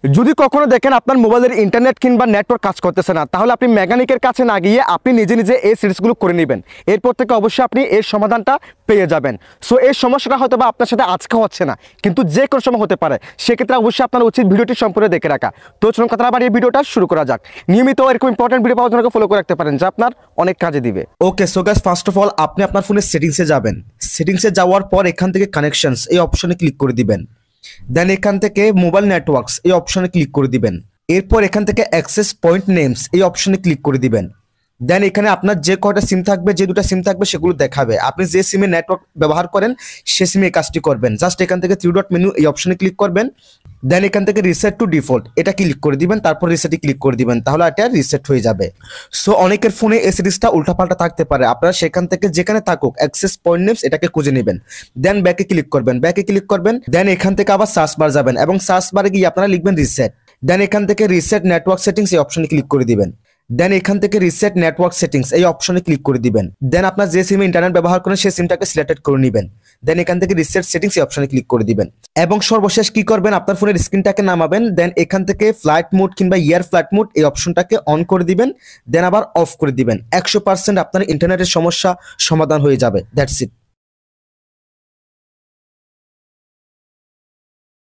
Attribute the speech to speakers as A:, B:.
A: যদি কখনো দেখেন আপনার মোবাইলের ইন্টারনেট কিংবা নেটওয়ার্ক কাজ করতেছে না, তাহলে আপনি মেকানিকের কাছে না গিয়ে আপনি নিজে নিজে এই সিরিজগুলো করে নেবেন। এরপর থেকে অবশ্যই আপনি এর সমাধানটা পেয়ে যাবেন। সো এই সমস্যাটা হয়তো বা আপনার সাথে আজকে হচ্ছে না, কিন্তু যে কোনো সময় হতে পারে। সেক্ষেত্রে অবশ্যই আপনার উচিত ভিডিওটি সম্পূর্ণ দেখে রাখা। তো চলুন কথা আবার এই ভিডিওটা শুরু করা যাক। নিয়মিত এরকম ইম্পর্টেন্ট ভিডিও পাওয়ার জন্য ফলো করে রাখতে পারেন, যা আপনার অনেক কাজে দিবে। Okay, so guys, first of all আপনি আপনার ফোনের সেটিংসে যাবেন। সেটিংসে যাওয়ার পর এখান থেকে কানেকশনস এই অপশনে ক্লিক করে দিবেন। দেন এখান থেকে মোবাইল নেটওয়ার্কস এই অপশনে ক্লিক করে দিবেন। এরপর এখান থেকে অ্যাক্সেস পয়েন্ট নেমস এই অপশনে ক্লিক করে দিবেন। দেন এখানে আপনার যে কয়টা সিম থাকবে, যে দুটো সিম থাকবে সেগুলো দেখাবে। আপনি যে সিমে নেটওয়ার্ক ব্যবহার করেন সে সিমে এই কাজটি করবেন। জাস্ট এখান থেকে থ্রি ডট মেনু এই অপশনে ক্লিক করবেন। দেন এখান থেকে রিসেট টু ডিফল্ট এটা ক্লিক করে দিবেন, তারপর রিসেটে ক্লিক করে দিবেন, তাহলে এটা রিসেট হয়ে যাবে। সো অনেকের ফোনে এই সিরিজটা উল্টাপাল্টা থাকতে পারে, আপনারা সেখান থেকে যেখানে থাকুক অ্যাক্সেস পয়েন্ট নেমস এটাকে খুঁজে নেবেন। দেন ব্যাকে ক্লিক করবেন, দেন এখান থেকে আবার সার্চ বার যাবেন এবং সার্চ বারে গিয়ে আপনারা লিখবেন রিসেট। দেন এখান থেকে রিসেট নেটওয়ার্ক সেটিংস এই অপশনে ক্লিক করে দিবেন। দেন এখান থেকে রিসেট নেটওয়ার্ক সেটিংস এই অপশনে ক্লিক করে দিবেন। দেন আপনার যে সিমে ইন্টারনেট ব্যবহার করেন সেই সিমটাকে সিলেক্টেড করে নেবেন। দেন এখান থেকে রিসেট সেটিংস এই অপশনে ক্লিক করে দিবেন এবং সর্বশেষ কি করবেন, আপনার ফোনের স্ক্রিনটাকে নামাবেন। দেন এখান থেকে ফ্লাইট মোড কিংবা ইয়ার ফ্লাইট মোড এই অপশনটাকে অন করে দিবেন। দেন আবার অফ করে দিবেন। 100% আপনার ইন্টারনেটের সমস্যা সমাধান হয়ে যাবে। That's it.